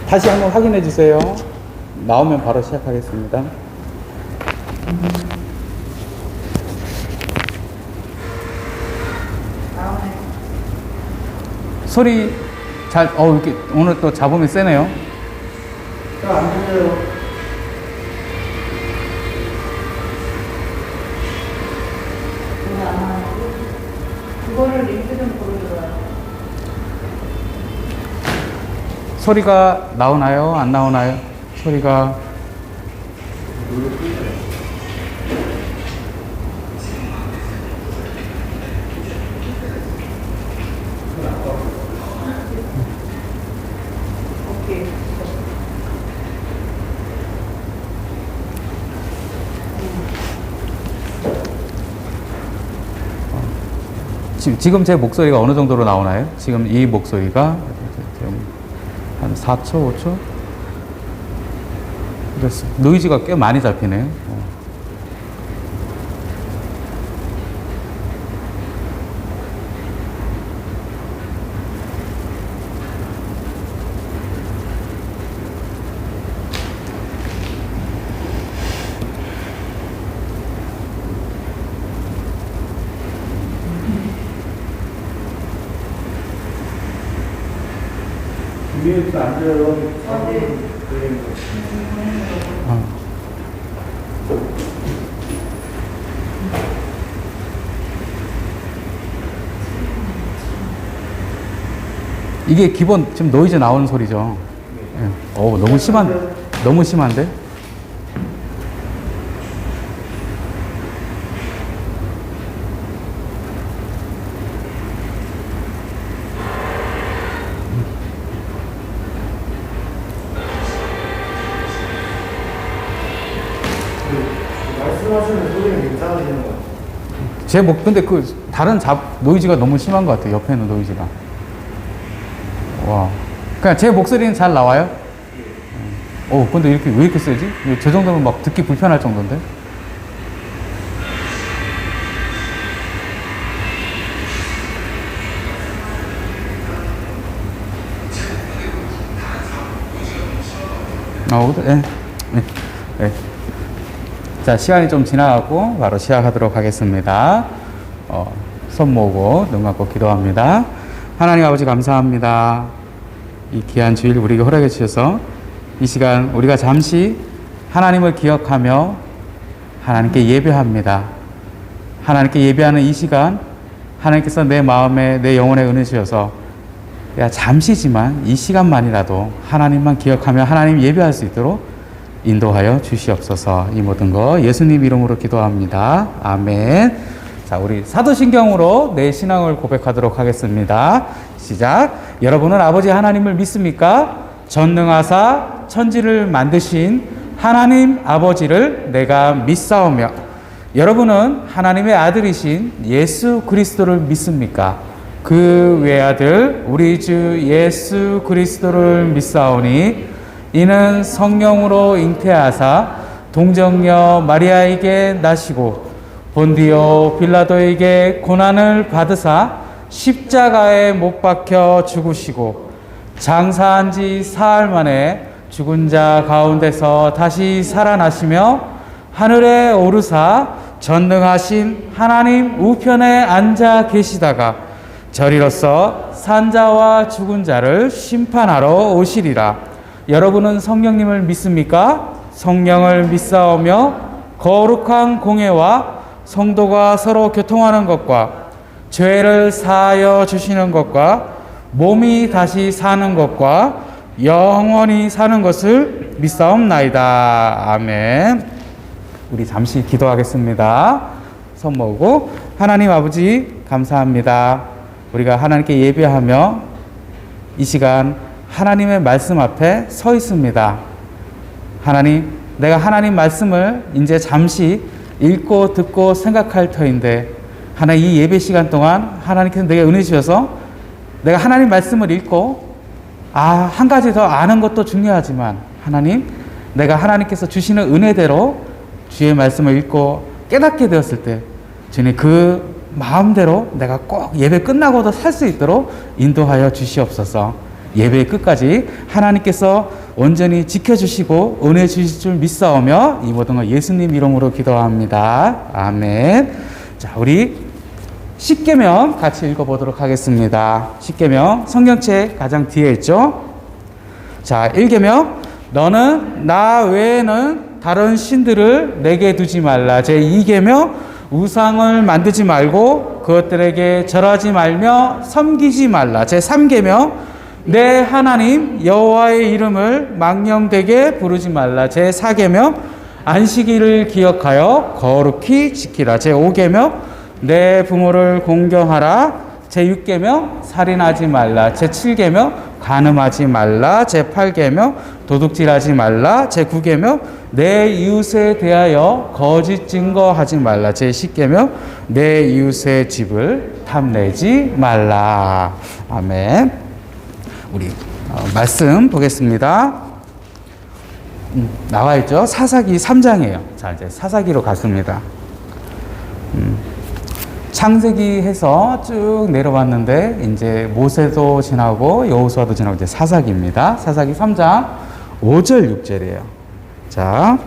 다시 한번 확인해 주세요. 나오면 바로 시작하겠습니다. 소리 잘, 이렇게 오늘 또 잡음이 세네요. 안 들려요. 그거를 링크 좀 보여줘요. 소리가 나오나요? 안 나오나요? 소리가. 오케이. 지금 제 목소리가 어느 정도로 나오나요? 지금 이 목소리가 한 4초, 5초? 노이즈가 꽤 많이 잡히네요. 위에서 안 들려요. 이게 기본 지금 노이즈 나오는 소리죠. 예. 너무 심한데? 말씀하시는 소리가 괜찮으시는 것 같아요. 근데 다른 노이즈가 너무 심한 것 같아요. 옆에 있는 노이즈가. 와. 그냥 제 목소리는 잘 나와요? 근데 왜 이렇게 세지? 저 정도면 막 듣기 불편할 정도인데? 예. 자, 시간이 좀 지나가고 바로 시작하도록 하겠습니다. 손 모으고 눈 감고 기도합니다. 하나님 아버지 감사합니다. 이 귀한 주일 우리에게 허락해 주셔서 이 시간 우리가 잠시 하나님을 기억하며 하나님께 예배합니다. 하나님께 예배하는 이 시간 하나님께서 내 마음에 내 영혼에 은혜 주셔서 잠시지만 이 시간만이라도 하나님만 기억하며 하나님 예배할 수 있도록 인도하여 주시옵소서. 이 모든 거 예수님 이름으로 기도합니다. 아멘. 자, 우리 사도신경으로 내 신앙을 고백하도록 하겠습니다. 시작. 여러분은 아버지 하나님을 믿습니까? 전능하사 천지를 만드신 하나님 아버지를 내가 믿사오며 여러분은 하나님의 아들이신 예수 그리스도를 믿습니까? 그 외아들 우리 주 예수 그리스도를 믿사오니 이는 성령으로 잉태하사 동정녀 마리아에게 나시고 본디오 빌라도에게 고난을 받으사 십자가에 못 박혀 죽으시고 장사한 지 사흘 만에 죽은 자 가운데서 다시 살아나시며 하늘에 오르사 전능하신 하나님 우편에 앉아 계시다가 저리로서 산자와 죽은 자를 심판하러 오시리라. 여러분은 성령님을 믿습니까? 성령을 믿사오며 거룩한 공예와 성도가 서로 교통하는 것과 죄를 사하여 주시는 것과 몸이 다시 사는 것과 영원히 사는 것을 믿사옵나이다. 아멘. 우리 잠시 기도하겠습니다. 손 모으고 하나님 아버지 감사합니다. 우리가 하나님께 예배하며 이 시간 하나님의 말씀 앞에 서 있습니다. 하나님, 내가 하나님 말씀을 이제 잠시 읽고 듣고 생각할 터인데 하나님 이 예배 시간 동안 하나님께서 내게 은혜 주셔서 내가 하나님 말씀을 읽고 한 가지 더 아는 것도 중요하지만 하나님, 내가 하나님께서 주시는 은혜대로 주의 말씀을 읽고 깨닫게 되었을 때 주님 그 마음대로 내가 꼭 예배 끝나고도 살 수 있도록 인도하여 주시옵소서. 예배의 끝까지 하나님께서 온전히 지켜주시고 은혜 주실 줄 믿사오며 이 모든 걸 예수님 이름으로 기도합니다. 아멘. 자, 우리 십계명 같이 읽어보도록 하겠습니다. 십계명 성경책 가장 뒤에 있죠. 자, 1계명 너는 나 외에는 다른 신들을 내게 두지 말라. 제 2계명 우상을 만들지 말고 그것들에게 절하지 말며 섬기지 말라. 제 3계명 내 하나님 여호와의 이름을 망령되게 부르지 말라. 제 4계명 안식일을 기억하여 거룩히 지키라. 제 5계명 내 부모를 공경하라. 제 6계명 살인하지 말라. 제 7계명 간음하지 말라. 제 8계명 도둑질하지 말라. 제 9계명 내 이웃에 대하여 거짓 증거하지 말라. 제 10계명 내 이웃의 집을 탐내지 말라. 아멘. 우리 말씀 보겠습니다. 나와 있죠. 사사기 3장이에요. 자, 이제 사사기로 갔습니다. 창세기 해서 쭉 내려왔는데 이제 모세도 지나고 여호수아도 지나고 이제 사사기입니다. 사사기 3장 5절 6절이에요. 자,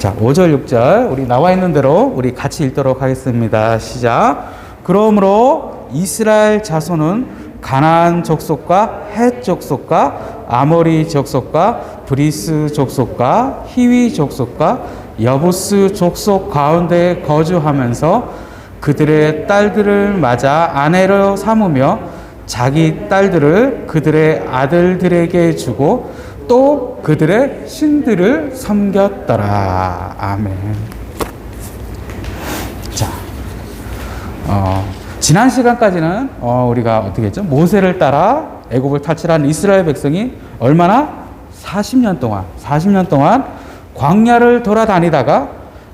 5절 6절 우리 나와 있는 대로 우리 같이 읽도록 하겠습니다. 시작. 그러므로 이스라엘 자손은 가나안 족속과 헷 족속과 아모리 족속과 브리스 족속과 히위 족속과 여부스 족속 가운데 거주하면서 그들의 딸들을 맞아 아내로 삼으며 자기 딸들을 그들의 아들들에게 주고 또 그들의 신들을 섬겼더라. 아멘. 자, 지난 시간까지는 우리가 어떻게 했죠? 모세를 따라 애굽을 탈출한 이스라엘 백성이 얼마나 40년 동안 광야를 돌아다니다가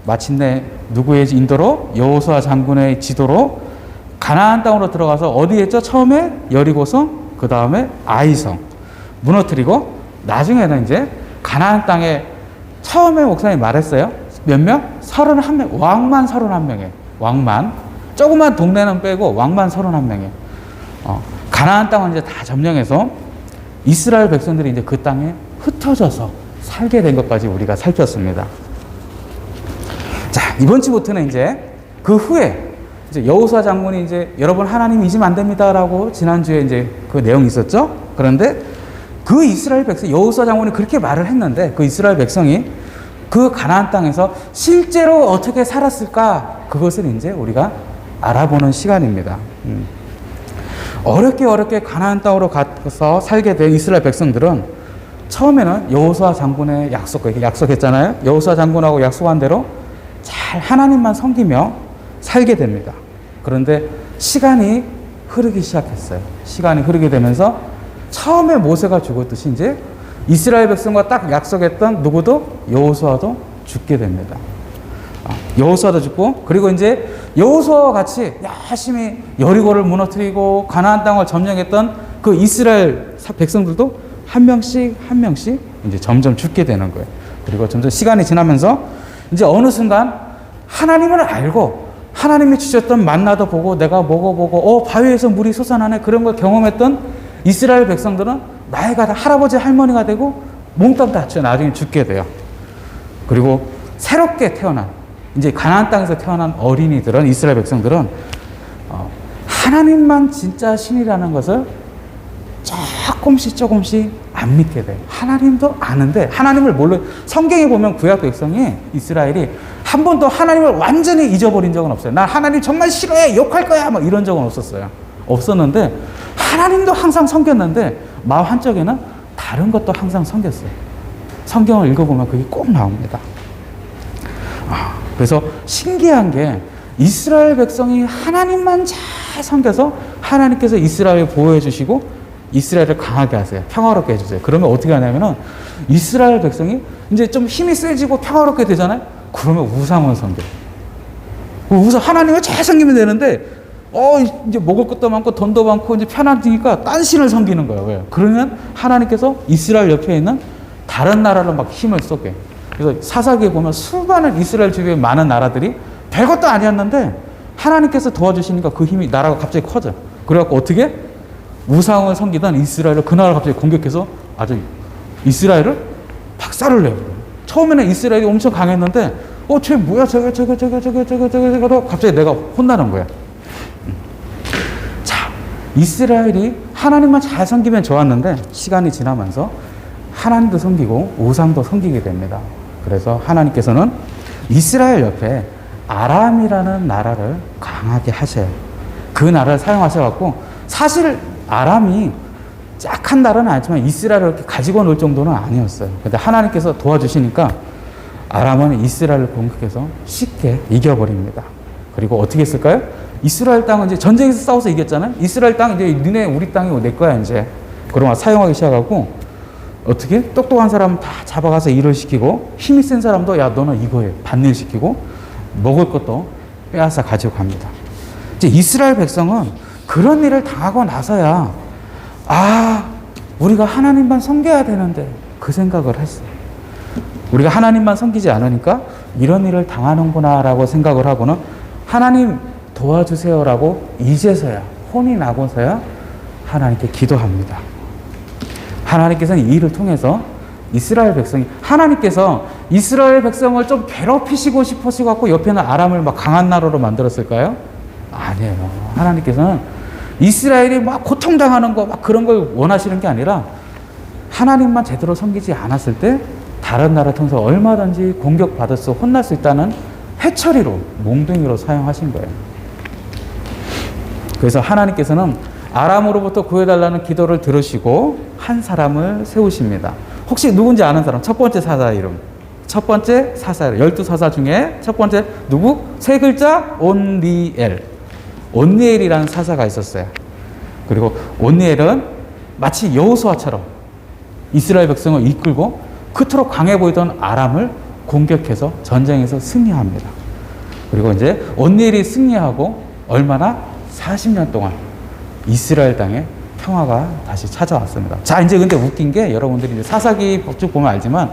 마침내 누구의 인도로 여호수아 장군의 지도로 가나안 땅으로 들어가서 어디 했죠? 처음에 여리고성, 그 다음에 아이성 무너뜨리고 나중에는 이제 가나안 땅에 처음에 목사님이 말했어요. 몇 명? 31명. 왕만 31명이에요. 왕만. 조그만 동네는 빼고 왕만 31명이에요. 가나안 땅은 이제 다 점령해서 이스라엘 백성들이 이제 그 땅에 흩어져서 살게 된 것까지 우리가 살폈습니다. 자, 이번 주부터는 이제 그 후에 이제 여호수아 장군이 이제 여러분 하나님 잊으면 안 됩니다라고 지난주에 이제 그 내용이 있었죠. 그런데 그 이스라엘 백성 여호수아 장군이 그렇게 말을 했는데 그 이스라엘 백성이 그 가나안 땅에서 실제로 어떻게 살았을까 그것을 이제 우리가 알아보는 시간입니다. 어렵게 가나안 땅으로 가서 살게 된 이스라엘 백성들은 처음에는 여호수아 장군의 약속했잖아요. 여호수아 장군하고 약속한 대로 잘 하나님만 섬기며 살게 됩니다. 그런데 시간이 흐르기 시작했어요. 시간이 흐르게 되면서 처음에 모세가 죽었듯이 이제 이스라엘 백성과 딱 약속했던 누구도 여호수아도 죽게 됩니다. 여호수아도 죽고 그리고 이제 여호수아와 같이 열심히 여리고를 무너뜨리고 가나안 땅을 점령했던 그 이스라엘 백성들도 한 명씩 이제 점점 죽게 되는 거예요. 그리고 점점 시간이 지나면서 이제 어느 순간 하나님을 알고 하나님이 주셨던 만나도 보고 내가 먹어보고 바위에서 물이 솟아나네 그런 걸 경험했던 이스라엘 백성들은 나이가 다 할아버지 할머니가 되고 몽땅 다쳐 나중에 죽게 돼요. 그리고 새롭게 태어난 이제 가나안 땅에서 태어난 어린이들은 이스라엘 백성들은 하나님만 진짜 신이라는 것을 조금씩 안 믿게 돼요. 하나님도 아는데 하나님을 몰라. 성경에 보면 구약 백성이 이스라엘이 한 번도 하나님을 완전히 잊어버린 적은 없어요. 나 하나님 정말 싫어해 욕할 거야 막 이런 적은 없었는데 하나님도 항상 섬겼는데 마음 한쪽에는 다른 것도 항상 섬겼어요. 성경을 읽어보면 그게 꼭 나옵니다. 그래서 신기한 게 이스라엘 백성이 하나님만 잘 섬겨서 하나님께서 이스라엘을 보호해 주시고 이스라엘을 강하게 하세요. 평화롭게 해주세요. 그러면 어떻게 하냐면은 이스라엘 백성이 이제 좀 힘이 세지고 평화롭게 되잖아요. 그러면 우상을 섬겨요. 우상 하나님을 잘 섬기면 되는데 이제 먹을 것도 많고 돈도 많고 이제 편안하니까 딴 신을 섬기는 거예요. 왜? 그러면 하나님께서 이스라엘 옆에 있는 다른 나라로 막 힘을 쏟게. 그래서 사사기에 보면 수많은 이스라엘 주변에 많은 나라들이 별것도 아니었는데 하나님께서 도와주시니까 그 힘이 나라가 갑자기 커져. 그래갖고 어떻게? 우상을 섬기던 이스라엘을 그 나라를 갑자기 공격해서 아주 이스라엘을 박살을 내요. 처음에는 이스라엘이 엄청 강했는데 쟤 뭐야 저거 갑자기 내가 혼나는 거야. 자, 이스라엘이 하나님만 잘 섬기면 좋았는데 시간이 지나면서 하나님도 섬기고 우상도 섬기게 됩니다. 그래서 하나님께서는 이스라엘 옆에 아람이라는 나라를 강하게 하셔요. 그 나라를 사용하셔갖고 사실 아람이 약한 나라는 아니지만 이스라엘을 이렇게 가지고 놀 정도는 아니었어요. 근데 하나님께서 도와주시니까 아람은 이스라엘을 공격해서 쉽게 이겨버립니다. 그리고 어떻게 했을까요? 이스라엘 땅은 이제 전쟁에서 싸워서 이겼잖아요. 이스라엘 땅 이제 너네 우리 땅이 내 거야 이제. 그러면 사용하기 시작하고 어떻게 똑똑한 사람 다 잡아가서 일을 시키고 힘이 센 사람도 야 너는 이거 해 반일 시키고 먹을 것도 빼앗아 가지고 갑니다. 이제 이스라엘 백성은 그런 일을 당하고 나서야 우리가 하나님만 섬겨야 되는데 그 생각을 했어요. 우리가 하나님만 섬기지 않으니까 이런 일을 당하는구나 라고 생각을 하고는 하나님 도와주세요라고 이제서야 혼이 나고서야 하나님께 기도합니다. 하나님께서는 이 일을 통해서 이스라엘 백성이 하나님께서 이스라엘 백성을 좀 괴롭히시고 싶으시고 갖고 옆에는 아람을 막 강한 나라로 만들었을까요? 아니에요. 하나님께서는 이스라엘이 막 고통당하는 거 막 그런 걸 원하시는 게 아니라 하나님만 제대로 섬기지 않았을 때 다른 나라 통해서 얼마든지 공격받을 수 혼날 수 있다는 해처리로 몽둥이로 사용하신 거예요. 그래서 하나님께서는 아람으로부터 구해달라는 기도를 들으시고 한 사람을 세우십니다. 혹시 누군지 아는 사람? 첫 번째 사사 이름. 첫 번째 사사 이름. 12사사 중에 첫 번째 누구? 세 글자 온니엘. 온니엘이라는 사사가 있었어요. 그리고 온니엘은 마치 여호수아처럼 이스라엘 백성을 이끌고 그토록 강해 보이던 아람을 공격해서 전쟁에서 승리합니다. 그리고 이제 온니엘이 승리하고 얼마나 40년 동안 이스라엘 땅에 평화가 다시 찾아왔습니다. 자, 이제 근데 웃긴 게 여러분들이 이제 사사기 쭉 보면 알지만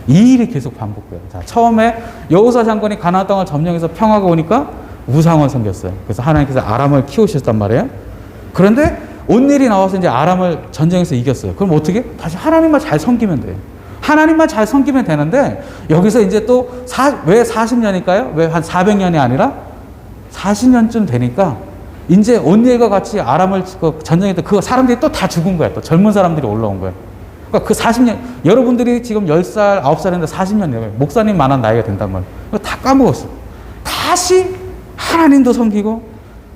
이 일이 계속 반복돼요. 자, 처음에 여호수아 장군이 가나안 땅을 점령해서 평화가 오니까 우상을 섬겼어요. 그래서 하나님께서 아람을 키우셨단 말이에요. 그런데 온일이 나와서 이제 아람을 전쟁에서 이겼어요. 그럼 어떻게? 다시 하나님만 잘 섬기면 돼요. 하나님만 잘 섬기면 되는데 여기서 이제 또 왜 40년일까요? 왜 한 400년이 아니라 40년쯤 되니까 이제 온니엘과 같이 아람을 전쟁했던 그 사람들이 또 다 죽은 거야. 또 젊은 사람들이 올라온 거야. 그러니까 그 40년, 여러분들이 지금 10살, 9살인데 40년, 목사님만한 나이가 된단 말이야. 다 까먹었어. 다시 하나님도 섬기고,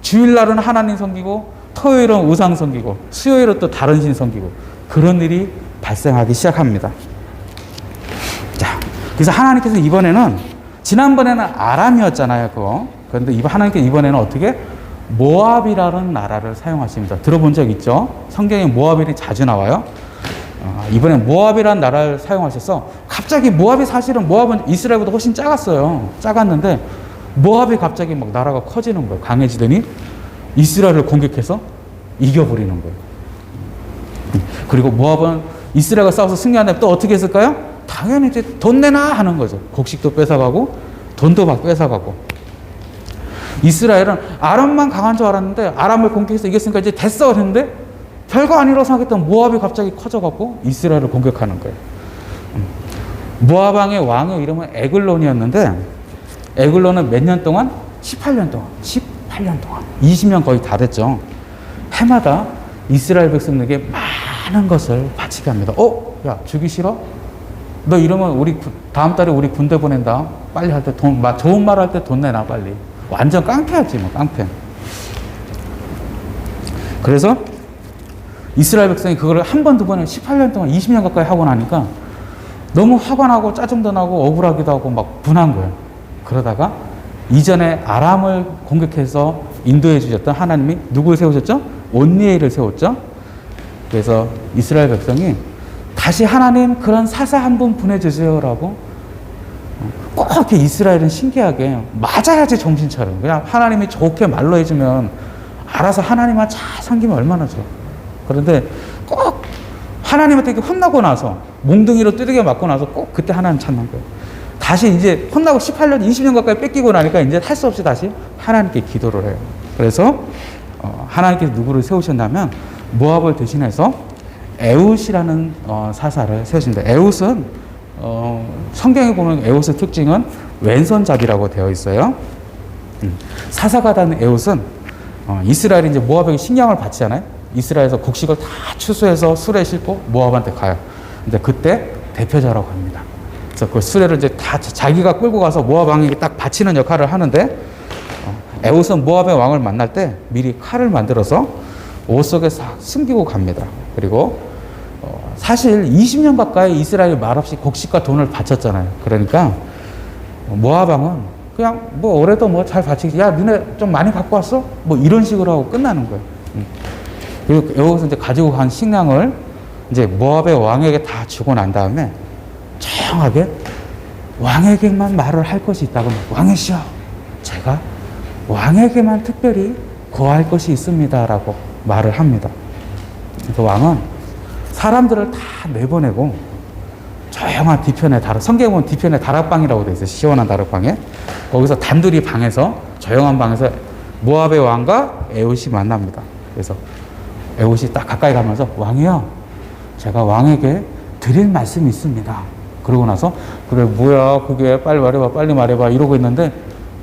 주일날은 하나님 섬기고, 토요일은 우상 섬기고, 수요일은 또 다른 신 섬기고, 그런 일이 발생하기 시작합니다. 자, 그래서 하나님께서 이번에는, 지난번에는 아람이었잖아요, 그거. 그런데 하나님께서 이번에는 어떻게? 모압이라는 나라를 사용하십니다. 들어본 적 있죠? 성경에 모압이 자주 나와요. 이번에 모압이라는 나라를 사용하셔서 갑자기 모압은 이스라엘보다 훨씬 작았어요. 작았는데 모압이 갑자기 막 나라가 커지는 거예요. 강해지더니 이스라엘을 공격해서 이겨버리는 거예요. 그리고 모압은 이스라엘과 싸워서 승리한 다음에 또 어떻게 했을까요? 당연히 이제 돈 내놔 하는 거죠. 곡식도 뺏어가고 돈도 막 뺏어가고. 이스라엘은 아람만 강한 줄 알았는데 아람을 공격해서 이겼으니까 이제 됐어 그랬는데 별거 아니라고 생각했던 모압이 갑자기 커져갖고 이스라엘을 공격하는 거예요. 모압 왕의 왕의 이름은 에글론이었는데 에글론은 몇 년 동안? 18년 동안 20년 거의 다 됐죠. 해마다 이스라엘 백성에게 많은 것을 바치게 합니다. 야 주기 싫어? 너 이러면 우리 다음 달에 우리 군대 보낸다. 빨리 할 때 좋은 말 할 때 돈 내놔 빨리. 완전 깡패였지 뭐 깡패. 그래서 이스라엘 백성이 그거를 한 번, 두 번에 18년 동안 20년 가까이 하고 나니까 너무 화가 나고 짜증도 나고 억울하기도 하고 막 분한 거예요. 그러다가 이전에 아람을 공격해서 인도해 주셨던 하나님이 누구를 세우셨죠? 온니엘을 세웠죠. 그래서 이스라엘 백성이 다시 하나님 그런 사사 한 분 보내주세요라고 꼭 이렇게 이스라엘은 신기하게 맞아야지 정신 차려. 그냥 하나님이 좋게 말로 해주면 알아서 하나님만 잘 섬기면 얼마나 좋아. 그런데 꼭 하나님한테 이렇게 혼나고 나서 몽둥이로 두들겨 맞고 나서 꼭 그때 하나님 찾는 거예요. 다시 이제 혼나고 18년, 20년 가까이 뺏기고 나니까 이제 할 수 없이 다시 하나님께 기도를 해요. 그래서 하나님께서 누구를 세우셨냐면 모압을 대신해서 에웃이라는 사사를 세우십니다. 에웃은 성경에 보면 에웃의 특징은 왼손잡이라고 되어 있어요. 사사가 된 에웃은 이스라엘이 이제 모압에게 식량을 바치잖아요. 이스라엘에서 곡식을 다 추수해서 수레에 싣고 모압한테 가요. 근데 그때 대표자라고 합니다. 그래서 그 수레를 이제 다 자기가 끌고 가서 모압 왕에게 딱 바치는 역할을 하는데, 에웃은 모압의 왕을 만날 때 미리 칼을 만들어서 옷 속에 싹 숨기고 갑니다. 그리고 사실 20년 가까이 이스라엘이 말없이 곡식과 돈을 바쳤잖아요. 그러니까 모압 왕은 그냥 뭐 올해도 뭐 잘 바치지, 야 너네 좀 많이 갖고 왔어? 뭐 이런 식으로 하고 끝나는 거예요. 그리고 여기서 이제 가지고 간 식량을 이제 모압의 왕에게 다 주고 난 다음에 조용하게 왕에게만 말을 할 것이 있다고, 왕이시여, 제가 왕에게만 특별히 구할 것이 있습니다라고 말을 합니다. 그래서 왕은 사람들을 다 내보내고 조용한 뒤편에 성경에 보면 뒤편에 다락방이라고 되어 있어요. 시원한 다락방에. 거기서 단둘이 방에서, 조용한 방에서 모압의 왕과 에웃이 만납니다. 그래서 에웃이 딱 가까이 가면서, 왕이요, 제가 왕에게 드릴 말씀이 있습니다. 그러고 나서, 그래 뭐야 그게, 빨리 말해봐 빨리 말해봐 이러고 있는데,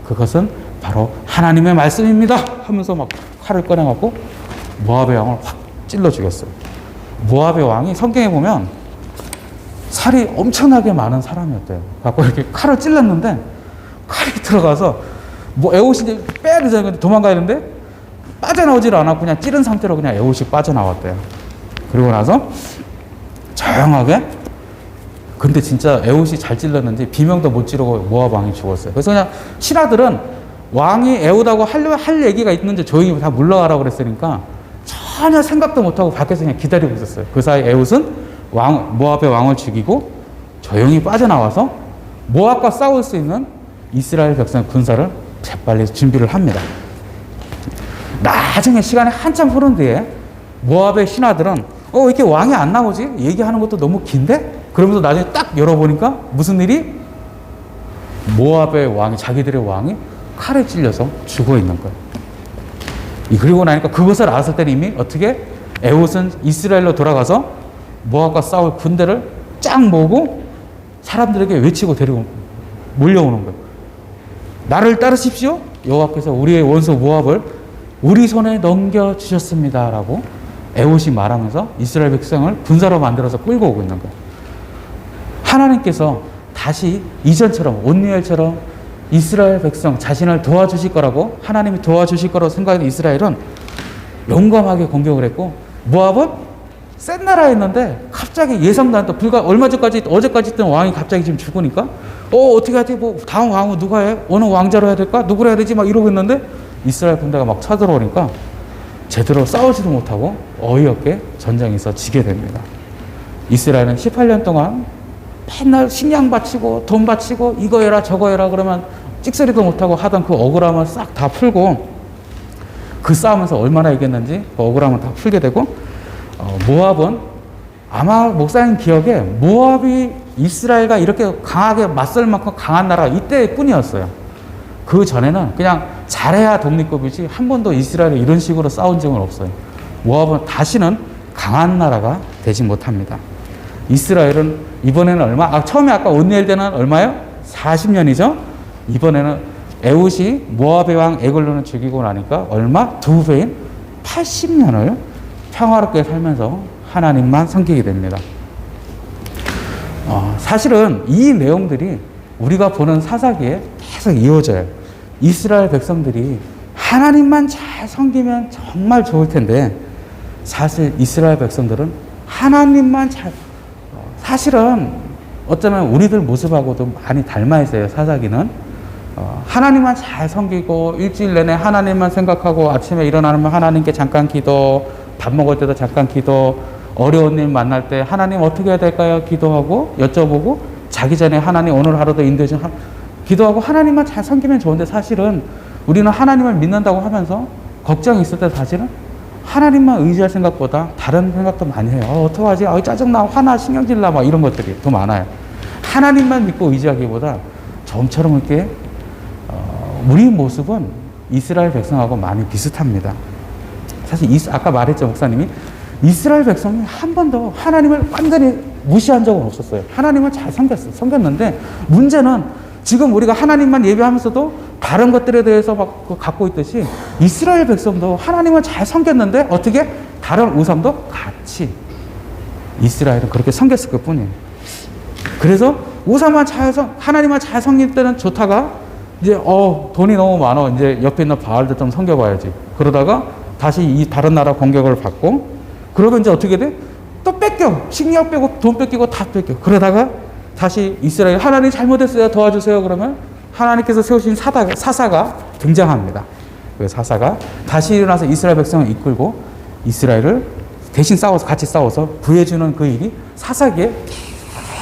그것은 바로 하나님의 말씀입니다 하면서 막 칼을 꺼내갖고 모압의 왕을 확 찔러 죽였어요. 모압의 왕이 성경에 보면 살이 엄청나게 많은 사람이었대요. 갖고 이렇게 칼을 찔렀는데 칼이 들어가서 뭐 에옷이 이제 빼야 되잖아요. 도망가야 되는데 빠져나오질 않았고 그냥 찌른 상태로 그냥 에옷이 빠져나왔대요. 그리고 나서 조용하게, 근데 진짜 에옷이 잘 찔렀는지 비명도 못 지르고 모압 왕이 죽었어요. 그래서 그냥 신하들은 왕이 에옷하고 할 얘기가 있는지 조용히 다 물러가라고 그랬으니까 전혀 생각도 못하고 밖에서 그냥 기다리고 있었어요. 그 사이 에옷은 모압의 왕을 죽이고 조용히 빠져나와서 모압과 싸울 수 있는 이스라엘 백성 군사를 재빨리 준비를 합니다. 나중에 시간이 한참 흐른 뒤에 모압의 신하들은 이렇게 왕이 안 나오지? 얘기하는 것도 너무 긴데? 그러면서 나중에 딱 열어보니까 무슨 일이? 모압의 왕이, 자기들의 왕이 칼에 찔려서 죽어 있는 거예요. 그리고 나니까 그것을 알았을 때는 이미 어떻게? 에옷은 이스라엘로 돌아가서 모압과 싸울 군대를 쫙 모으고 사람들에게 외치고 데리고 몰려오는 거예요. 나를 따르십시오. 여호와께서 우리의 원수 모압을 우리 손에 넘겨주셨습니다라고 에옷이 말하면서 이스라엘 백성을 군사로 만들어서 끌고 오고 있는 거예요. 하나님께서 다시 이전처럼 온니엘처럼 이스라엘 백성 자신을 도와주실 거라고, 하나님이 도와주실 거라고 생각하는 이스라엘은 용감하게 공격을 했고, 모압은 센 나라였는데 갑자기 예상도 안, 또 불과 얼마 전까지, 어제까지 있던 왕이 갑자기 지금 죽으니까 어떻게 하지? 뭐 다음 왕은 누가 해? 어느 왕자로 해야 될까? 누구로 해야 되지? 막 이러고 있는데 이스라엘 군대가 막 쳐들어오니까 제대로 싸우지도 못하고 어이없게 전쟁에서 지게 됩니다. 이스라엘은 18년 동안 맨날 식량 바치고 돈 바치고 이거 해라 저거 해라 그러면 찍소리도 못하고 하던 그 억울함을 싹 다 풀고, 그 싸움에서 얼마나 이겼는지 그 억울함을 다 풀게 되고, 모압은 아마 목사님 기억에 모압이 이스라엘과 이렇게 강하게 맞설 만큼 강한 나라가 이때뿐이었어요. 그 전에는 그냥 잘해야 독립국이지 한 번도 이스라엘이 이런 식으로 싸운 적은 없어요. 모압은 다시는 강한 나라가 되지 못합니다. 이스라엘은 이번에는 얼마? 처음에 아까 온니엘 때는 얼마요? 40년이죠. 이번에는 에웃이 모압의 왕 에글론을 죽이고 나니까 얼마? 2배인 80년을 평화롭게 살면서 하나님만 섬기게 됩니다. 사실은 이 내용들이 우리가 보는 사사기에 계속 이어져요. 이스라엘 백성들이 하나님만 잘 섬기면 정말 좋을 텐데, 사실 이스라엘 백성들은 하나님만 사실은 어쩌면 우리들 모습하고도 많이 닮아 있어요. 사사기는 하나님만 잘 섬기고 일주일 내내 하나님만 생각하고 아침에 일어나면 하나님께 잠깐 기도, 밥 먹을 때도 잠깐 기도, 어려운 일 만날 때 하나님 어떻게 해야 될까요? 기도하고 여쭤보고, 자기 전에 하나님 오늘 하루도 인도해 좀 기도하고 하나님만 잘 섬기면 좋은데, 사실은 우리는 하나님을 믿는다고 하면서 걱정이 있을 때 사실은 하나님만 의지할 생각보다 다른 생각도 많이 해요. 어떡하지? 짜증나, 화나, 신경질나, 막 이런 것들이 더 많아요. 하나님만 믿고 의지하기보다 좀처럼 이렇게 우리 모습은 이스라엘 백성하고 많이 비슷합니다. 사실 아까 말했죠, 목사님이 이스라엘 백성이 한 번도 하나님을 완전히 무시한 적은 없었어요. 하나님은 잘 섬겼는데 문제는 지금 우리가 하나님만 예배하면서도 다른 것들에 대해서 막 갖고 있듯이 이스라엘 백성도 하나님을 잘 섬겼는데 어떻게 다른 우상도 같이 이스라엘은 그렇게 섬겼을 것 뿐이에요. 그래서 하나님만 잘 섬길 때는 좋다가 이제 돈이 너무 많아 이제 옆에 있는 바알도 좀 섬겨봐야지. 그러다가 다시 이 다른 나라 공격을 받고 그러면 이제 어떻게 돼? 또 뺏겨. 식량 빼고 돈 뺏기고 다 뺏겨. 그러다가 다시 이스라엘 하나님 잘못했어요. 도와주세요. 그러면 하나님께서 세우신 사사가 등장합니다. 그 사사가 다시 일어나서 이스라엘 백성을 이끌고 이스라엘을 대신 같이 싸워서 구해주는 그 일이 사사기에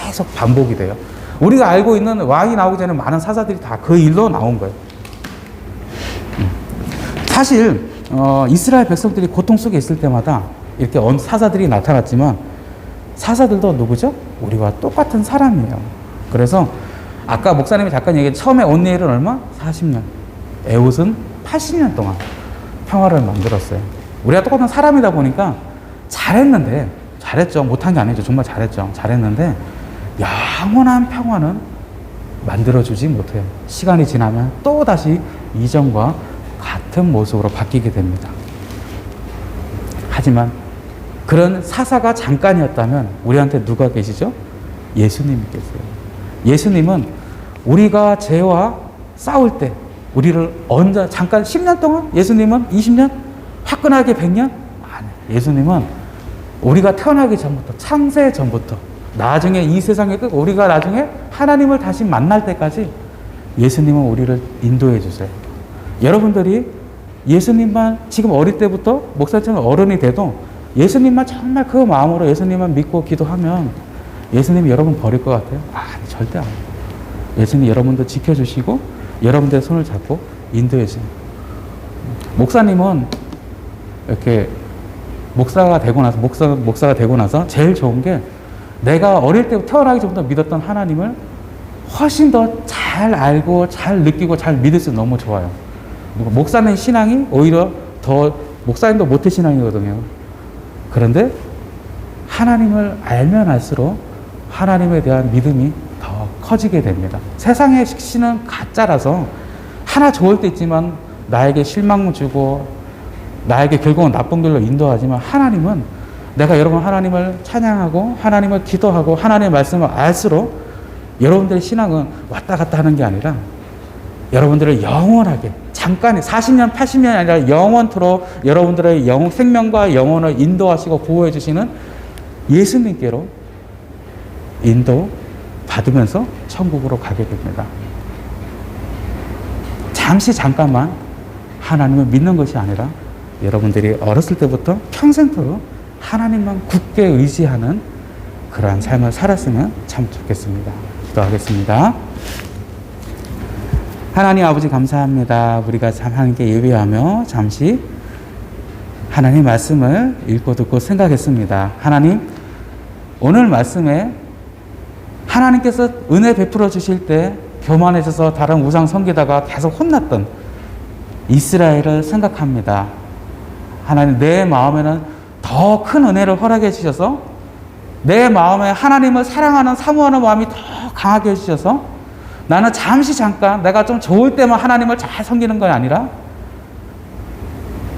계속 반복이 돼요. 우리가 알고 있는 왕이 나오기 전에 많은 사사들이 다 그 일로 나온 거예요. 사실 이스라엘 백성들이 고통 속에 있을 때마다 이렇게 사사들이 나타났지만 사사들도 누구죠? 우리와 똑같은 사람이에요. 그래서 아까 목사님이 잠깐 얘기한 처음에 온니엘은 얼마? 40년. 에훗은 80년 동안 평화를 만들었어요. 우리가 똑같은 사람이다 보니까 잘했죠. 못한 게 아니죠. 정말 잘했는데 영원한 평화는 만들어주지 못해요. 시간이 지나면 또 다시 이전과 같은 모습으로 바뀌게 됩니다. 하지만 그런 사사가 잠깐이었다면 우리한테 누가 계시죠? 예수님이 계세요. 예수님은 우리가 죄와 싸울 때 우리를 잠깐 10년 동안? 예수님은 20년? 화끈하게 100년? 아니, 예수님은 우리가 태어나기 전부터, 창세 전부터, 나중에 이 세상에 우리가 나중에 하나님을 다시 만날 때까지 예수님은 우리를 인도해 주세요. 여러분들이 예수님만 지금 어릴 때부터 목사처럼 어른이 돼도 예수님만 정말 그 마음으로 예수님만 믿고 기도하면 예수님이 여러분 버릴 것 같아요? 아니, 절대 안 해요. 예수님이 여러분도 지켜주시고 여러분들의 손을 잡고 인도해 주세요. 목사님은 이렇게 목사가 되고 나서 제일 좋은 게 내가 어릴 때부터 태어나기 전부터 믿었던 하나님을 훨씬 더 잘 알고 잘 느끼고 잘 믿을 수 너무 좋아요. 목사님 신앙이 오히려 더 목사님도 모태 신앙이거든요. 그런데 하나님을 알면 알수록 하나님에 대한 믿음이 더 커지게 됩니다. 세상의 신은 가짜라서 하나 좋을 때 있지만 나에게 실망을 주고 나에게 결국은 나쁜 길로 인도하지만 하나님은 내가 여러분 하나님을 찬양하고 하나님을 기도하고 하나님의 말씀을 알수록 여러분들의 신앙은 왔다 갔다 하는 게 아니라 여러분들을 영원하게 잠깐 40년 80년이 아니라 영원토록 여러분들의 생명과 영혼을 인도하시고 보호해 주시는 예수님께로 인도 받으면서 천국으로 가게 됩니다. 잠깐만 하나님을 믿는 것이 아니라 여러분들이 어렸을 때부터 평생토록 하나님만 굳게 의지하는 그러한 삶을 살았으면 참 좋겠습니다. 기도하겠습니다. 하나님 아버지 감사합니다. 우리가 하나님께 예배하며 잠시 하나님 말씀을 읽고 듣고 생각했습니다. 하나님, 오늘 말씀에 하나님께서 은혜 베풀어 주실 때 교만해져서 다른 우상 섬기다가 계속 혼났던 이스라엘을 생각합니다. 하나님, 내 마음에는 더 큰 은혜를 허락해 주셔서 내 마음에 하나님을 사랑하는 사모하는 마음이 더 강하게 해주셔서 나는 잠깐 내가 좀 좋을 때만 하나님을 잘 섬기는 건 아니라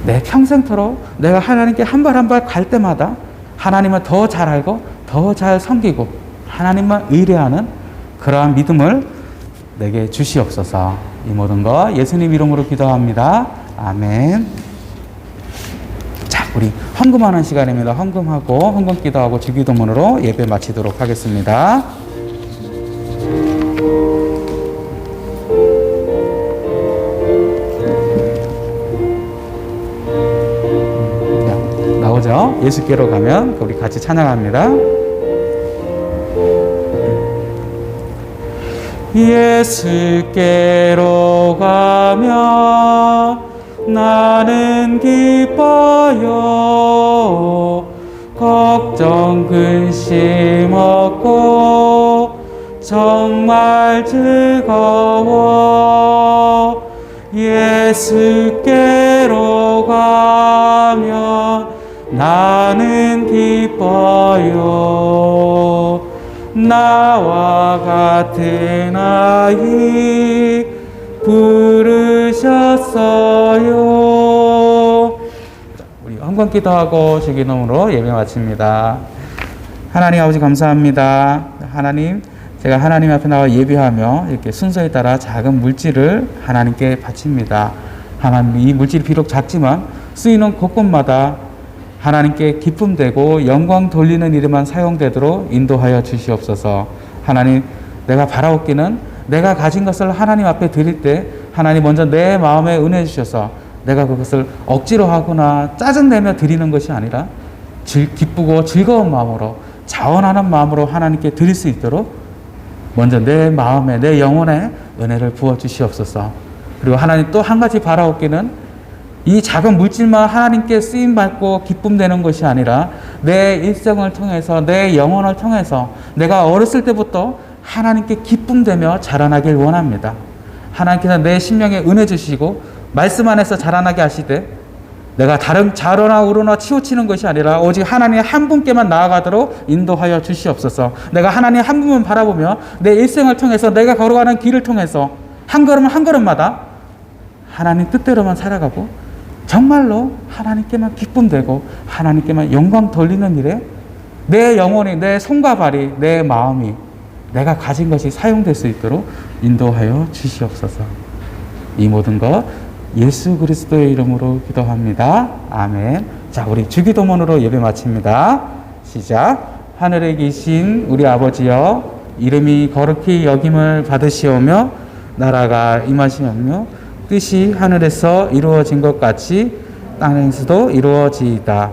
내 평생토록 내가 하나님께 한 발 한 발 갈 때마다 하나님을 더 잘 알고 더 잘 섬기고 하나님만 의뢰하는 그러한 믿음을 내게 주시옵소서. 이 모든 거 예수님 이름으로 기도합니다. 아멘. 자, 우리 헌금하는 시간입니다. 헌금하고 헌금 기도하고 주기도문으로 예배 마치도록 하겠습니다. 나오죠? 예수께로 가면 우리 같이 찬양합니다. 예수께로 가면 나는 기뻐요. 걱정 근심 없고 정말 즐거워. 예수께로 가면 나는 기뻐요. 나와 같은 아이 부르셨어요. 우리 한번 기도하고 주기도문으로 예배 마칩니다. 하나님 아버지 감사합니다. 하나님, 제가 하나님 앞에 나와 예배하며 이렇게 순서에 따라 작은 물질을 하나님께 바칩니다. 하나님, 이 물질이 비록 작지만 쓰이는 곳곳마다 하나님께 기쁨 되고 영광 돌리는 일에만 사용되도록 인도하여 주시옵소서. 하나님, 내가 바라옵기는 내가 가진 것을 하나님 앞에 드릴 때 하나님 먼저 내 마음에 은혜 주셔서 내가 그것을 억지로 하거나 짜증내며 드리는 것이 아니라 기쁘고 즐거운 마음으로 자원하는 마음으로 하나님께 드릴 수 있도록 먼저 내 마음에 내 영혼에 은혜를 부어 주시옵소서. 그리고 하나님 또 한 가지 바라옵기는 이 작은 물질만 하나님께 쓰임받고 기쁨되는 것이 아니라 내 일생을 통해서 내 영혼을 통해서 내가 어렸을 때부터 하나님께 기쁨되며 자라나길 원합니다. 하나님께서 내 심령에 은혜 주시고 말씀 안에서 자라나게 하시되 내가 다른 좌로나 우로나 치우치는 것이 아니라 오직 하나님 한 분께만 나아가도록 인도하여 주시옵소서. 내가 하나님 한 분만 바라보며 내 일생을 통해서 내가 걸어가는 길을 통해서 한 걸음 한 걸음마다 하나님 뜻대로만 살아가고 정말로 하나님께만 기쁨되고 하나님께만 영광 돌리는 일에 내 영혼이, 내 손과 발이, 내 마음이 내가 가진 것이 사용될 수 있도록 인도하여 주시옵소서. 이 모든 것 예수 그리스도의 이름으로 기도합니다. 아멘. 자, 우리 주기도문으로 예배 마칩니다. 시작. 하늘에 계신 우리 아버지여, 이름이 거룩히 여김을 받으시오며 나라가 임하시오며 뜻이 하늘에서 이루어진 것 같이 땅에서도 이루어지이다.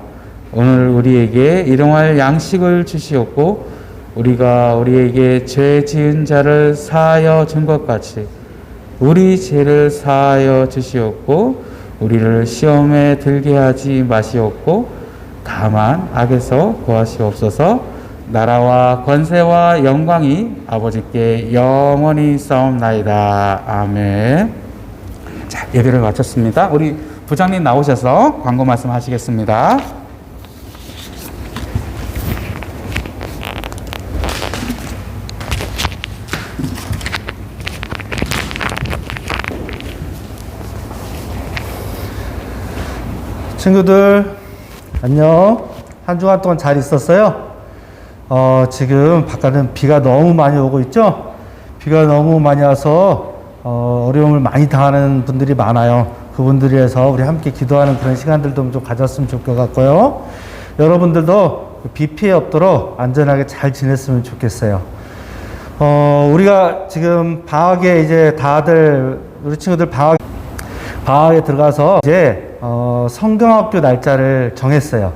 오늘 우리에게 일용할 양식을 주시옵고 우리가 우리에게 죄 지은 자를 사하여 준 것 같이 우리 죄를 사하여 주시옵고 우리를 시험에 들게 하지 마시옵고 다만 악에서 구하시옵소서. 나라와 권세와 영광이 아버지께 영원히 싸움나이다. 아멘. 자, 예배를 마쳤습니다. 우리 부장님 나오셔서 광고 말씀하시겠습니다. 친구들 안녕. 한 주간 동안 잘 있었어요? 지금 바깥은 비가 너무 많이 오고 있죠? 비가 너무 많이 와서 어려움을 많이 당하는 분들이 많아요. 그분들을 위해서 우리 함께 기도하는 그런 시간들도 좀 가졌으면 좋을 것 같고요. 여러분들도 비 피해 없도록 안전하게 잘 지냈으면 좋겠어요. 우리가 지금 방학에 이제 다들 우리 친구들 방학에 들어가서 이제 성경학교 날짜를 정했어요.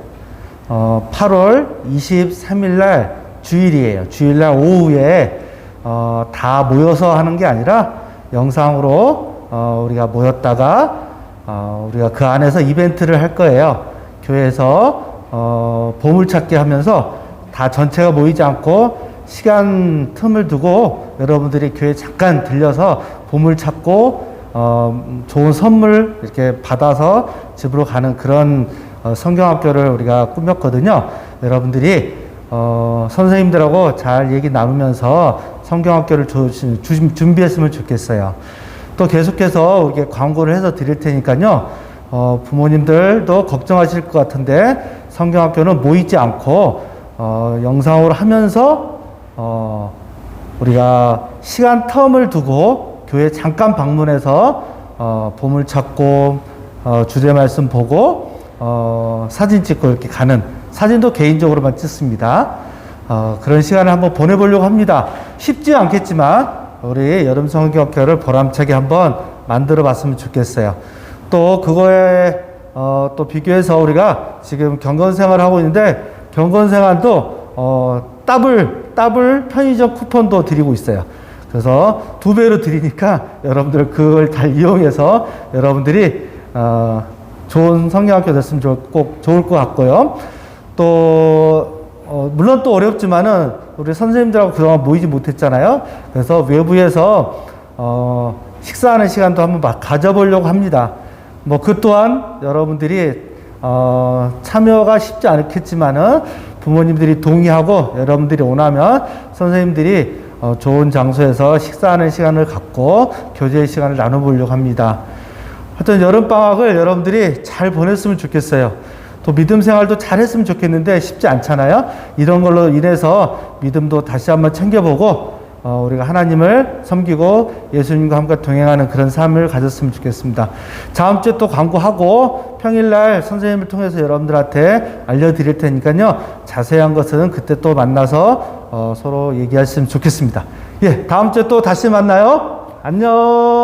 8월 23일 날 주일이에요. 주일날 오후에 다 모여서 하는 게 아니라 영상으로 우리가 모였다가 우리가 그 안에서 이벤트를 할 거예요. 교회에서 보물찾기 하면서 다 전체가 모이지 않고 시간 틈을 두고 여러분들이 교회 잠깐 들려서 보물 찾고 좋은 선물 이렇게 받아서 집으로 가는 그런 성경학교를 우리가 꾸몄거든요. 여러분들이 선생님들하고 잘 얘기 나누면서 성경학교를 준비했으면 좋겠어요. 또 계속해서 이렇게 광고를 해서 드릴 테니까요. 부모님들도 걱정하실 것 같은데 성경학교는 모이지 않고 영상으로 하면서 우리가 시간 텀을 두고 교회 잠깐 방문해서 보물 찾고 주제 말씀 보고 사진 찍고 이렇게 가는, 사진도 개인적으로만 찍습니다. 그런 시간을 한번 보내보려고 합니다. 쉽지 않겠지만 우리 여름 성경학교를 보람차게 한번 만들어 봤으면 좋겠어요. 또 그거에 또 비교해서 우리가 지금 경건생활을 하고 있는데 경건생활도 더블 편의점 쿠폰도 드리고 있어요. 그래서 2배로 드리니까 여러분들 그걸 잘 이용해서 여러분들이 좋은 성경학교 됐으면 꼭 좋을 것 같고요. 또 물론 또 어렵지만은 우리 선생님들하고 그동안 모이지 못했잖아요. 그래서 외부에서 식사하는 시간도 한번 가져보려고 합니다. 뭐 그 또한 여러분들이 참여가 쉽지 않겠지만은 부모님들이 동의하고 여러분들이 원하면 선생님들이 좋은 장소에서 식사하는 시간을 갖고 교제 시간을 나눠보려고 합니다. 하여튼 여름방학을 여러분들이 잘 보냈으면 좋겠어요. 또 믿음 생활도 잘 했으면 좋겠는데 쉽지 않잖아요. 이런 걸로 인해서 믿음도 다시 한번 챙겨보고 우리가 하나님을 섬기고 예수님과 함께 동행하는 그런 삶을 가졌으면 좋겠습니다. 다음 주에 또 광고하고 평일날 선생님을 통해서 여러분들한테 알려드릴 테니까요. 자세한 것은 그때 또 만나서 서로 얘기하시면 좋겠습니다. 예, 다음 주에 또 다시 만나요. 안녕.